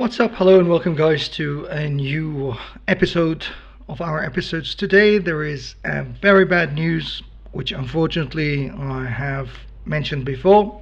What's up? Hello and welcome guys to a new episode of our episodes. Today there is very bad news, which unfortunately I have mentioned before.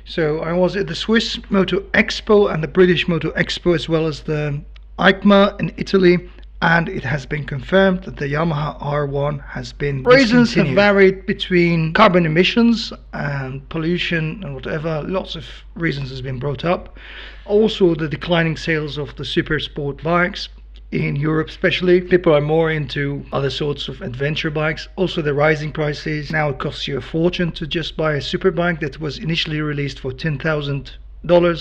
So I was at the Swiss Moto Expo and the British Moto Expo, as well as the EICMA in Italy, and it has been confirmed that the Yamaha R1 has been discontinued. Reasons have varied between carbon emissions and pollution and whatever. Lots of reasons has been brought up. Also the declining sales of the super sport bikes in Europe especially. People are more into other sorts of adventure bikes. Also the rising prices. Now it costs you a fortune to just buy a super bike that was initially released for $10,000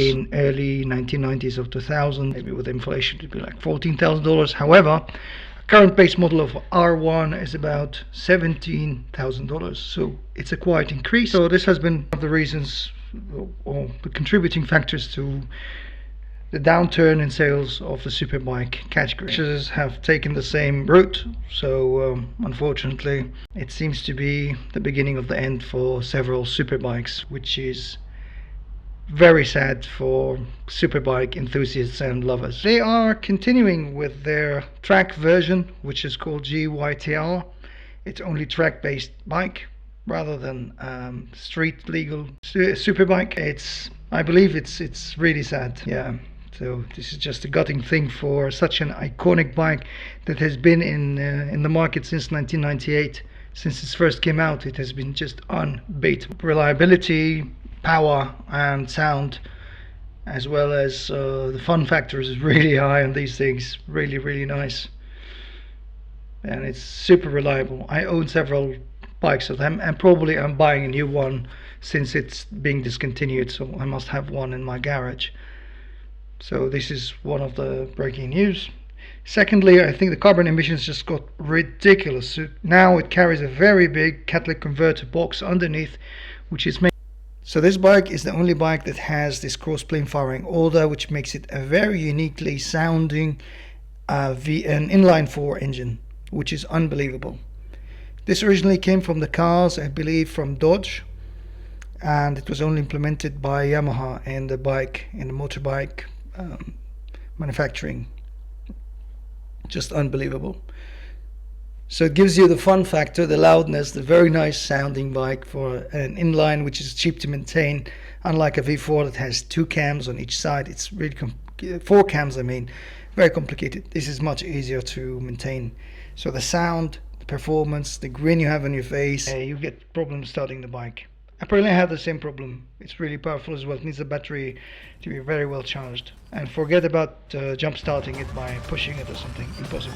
in early 1990s or 2000. Maybe with inflation it would be like $14,000. However, a current base model of R1 is about $17,000, so it's a quite increase. So this has been one of the reasons or the contributing factors to the downturn in sales of the superbike category. Others have taken the same route, so unfortunately it seems to be the beginning of the end for several superbikes, which is very sad for superbike enthusiasts and lovers. They are continuing with their track version, which is called GYTR. It's only track-based bike rather than street legal superbike. I believe it's really sad. Yeah. So this is just a gutting thing for such an iconic bike that has been in the market since 1998. Since it first came out, it has been just unbeatable. Reliability, power and sound, as well as the fun factor is really high on these things. Really nice, and it's super reliable. I own several bikes of them, and probably I'm buying a new one since it's being discontinued, so I must have one in my garage. So this is one of the breaking news. Secondly, I think the carbon emissions just got ridiculous. So now it carries a very big catalytic converter box underneath, which is so this bike is the only bike that has this cross-plane firing order, which makes it a very uniquely sounding an inline 4 engine, which is unbelievable. This originally came from the cars, I believe from Dodge, and it was only implemented by Yamaha in the motorbike manufacturing. Just unbelievable. So it gives you the fun factor, the loudness, the very nice sounding bike for an inline, which is cheap to maintain, unlike a V4 that has 2 cams on each side. It's really 4 cams, I mean, very complicated. This is much easier to maintain. So the sound, the performance, the grin you have on your face, you get problems starting the bike. Apparently I have the same problem. It's really powerful as well. It needs the battery to be very well charged. And forget about jump starting it by pushing it or something. Impossible.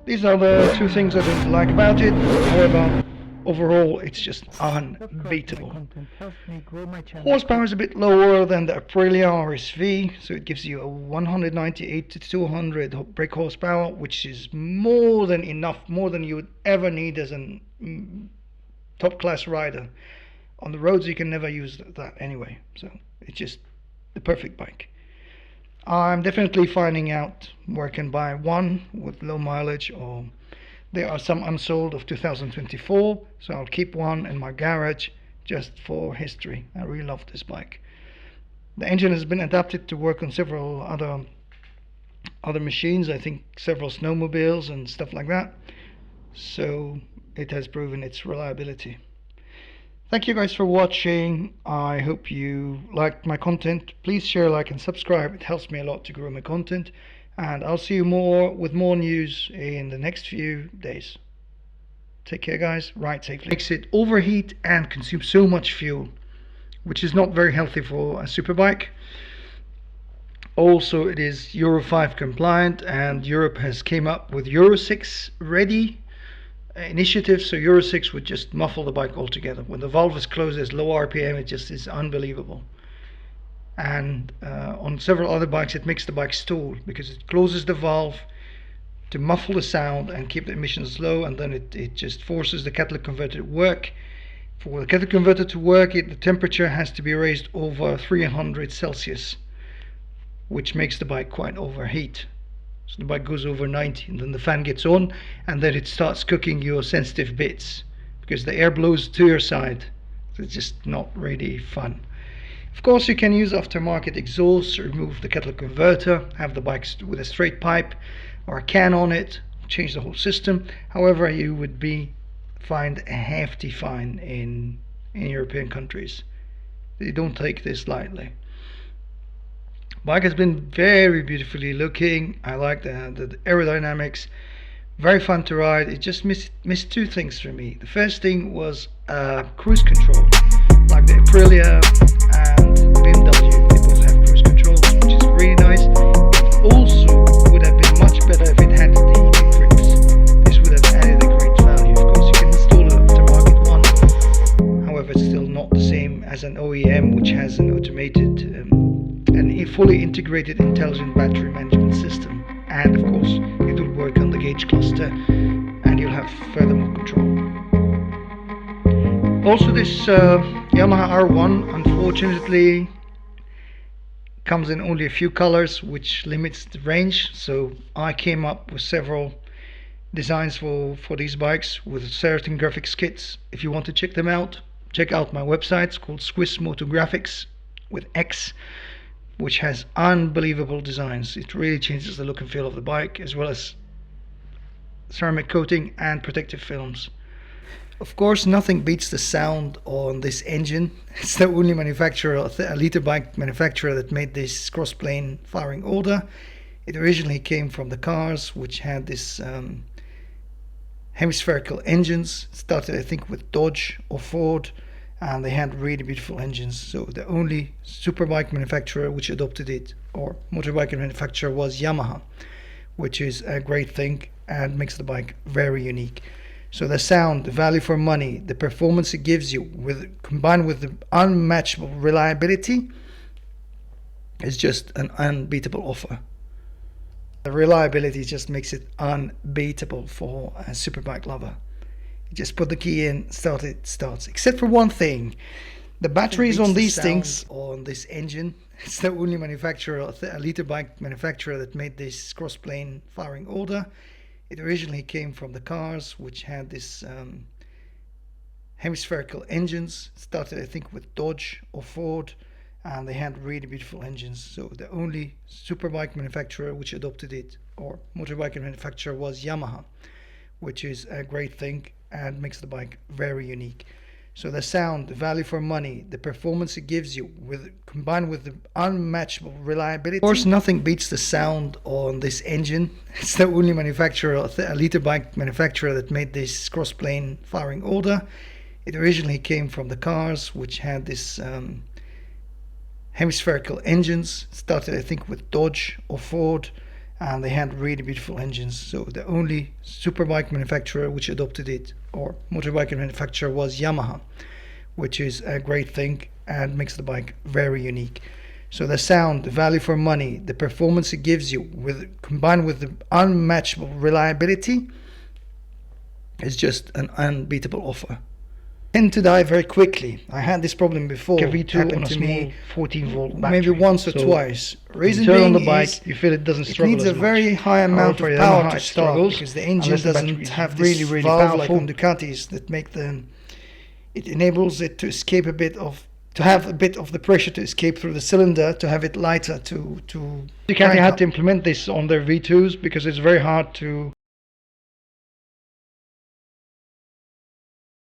These are the 2 things I don't like about it. However, overall it's just unbeatable. Horsepower is a bit lower than the Aprilia RSV, so it gives you a 198 to 200 brake horsepower, which is more than enough, more than you would ever need as a top class rider. On the roads you can never use that anyway, so it's just the perfect bike. I'm definitely finding out where I can buy one with low mileage, or there are some unsold of 2024, so I'll keep one in my garage just for history. I really love this bike. The engine has been adapted to work on several other machines, I think several snowmobiles and stuff like that, so it has proven its reliability. Thank you guys for watching. I hope you liked my content. Please share, like and subscribe. It helps me a lot to grow my content, and I'll see you with more news in the next few days. Take care guys, ride safely. Makes it overheat and consume so much fuel, which is not very healthy for a superbike. Also it is Euro 5 compliant, and Europe has came up with Euro 6 ready initiative, so Euro 6 would just muffle the bike altogether. When the valve is closed, there's low RPM, it just is unbelievable. And on several other bikes it makes the bike stall, because it closes the valve to muffle the sound and keep the emissions low, and then it just forces the catalytic converter to work. For the catalytic converter to work, the temperature has to be raised over 300 Celsius, which makes the bike quite overheat. So the bike goes over 90, and then the fan gets on, and then it starts cooking your sensitive bits, because the air blows to your side. So it's just not really fun. Of course, you can use aftermarket exhaust, remove the kettle converter, have the bike with a straight pipe or a can on it, change the whole system. However, you would be fined a hefty fine in European countries. They don't take this lightly. Bike has been very beautifully looking. I like the aerodynamics. Very fun to ride. It just missed two things for me. The first thing was cruise control, like the Aprilia and BMW. They both have cruise control, which is really nice. It also would have been much better if it had the heated grips. This would have added a great value. Of course, you can install an aftermarket one. However, it's still not the same as an OEM, which has an automated and a fully integrated intelligent battery management system. And of course, it will work on the gauge cluster and you'll have furthermore control. Also, this Yamaha R1 unfortunately comes in only a few colors, which limits the range. So I came up with several designs for these bikes with certain graphics kits. If you want to check them out, check out my website. It's called Swiss Moto Graphics with X, which has unbelievable designs. It really changes the look and feel of the bike, as well as ceramic coating and protective films. Of course, nothing beats the sound on this engine. It's the only manufacturer, a liter bike manufacturer, that made this cross-plane firing order. It originally came from the cars, which had this hemispherical engines. It started, I think, with Dodge or Ford, and they had really beautiful engines. So the only superbike manufacturer which adopted it, or motorbike manufacturer, was Yamaha, which is a great thing and makes the bike very unique. So the sound, the value for money, the performance it gives you, combined with the unmatchable reliability, is just an unbeatable offer. The reliability just makes it unbeatable for a superbike lover. You just put the key in, start it, starts. Except for one thing, the batteries on these things, on this engine, it's the only manufacturer, a liter bike manufacturer, that made this cross-plane firing order. It originally came from the cars, which had this hemispherical engines. It started, I think, with Dodge or Ford, and they had really beautiful engines. So the only superbike manufacturer which adopted it, or motorbike manufacturer, was Yamaha, which is a great thing and makes the bike very unique. So the sound, the value for money, the performance it gives you, combined with the unmatchable reliability. Of course, nothing beats the sound on this engine. It's the only manufacturer, a liter bike manufacturer, that made this cross-plane firing order. It originally came from the cars, which had this hemispherical engines. It started, I think, with Dodge or Ford, and they had really beautiful engines. So the only superbike manufacturer which adopted it, or motorbike manufacturer, was Yamaha, which is a great thing and makes the bike very unique. So the sound, the value for money, the performance it gives you, combined with the unmatchable reliability, is just an unbeatable offer. Tend to die very quickly. I had this problem before. V2 on a small 14-volt battery. Maybe once or twice. Reason being on the bike, you feel it doesn't struggle. It needs a very high amount of power to start, because the engine doesn't have this valve like on Ducatis that make the. It enables it to escape a bit of, to have a bit of the pressure to escape through the cylinder, to have it lighter to. Ducati had to implement this on their V2s because it's very hard to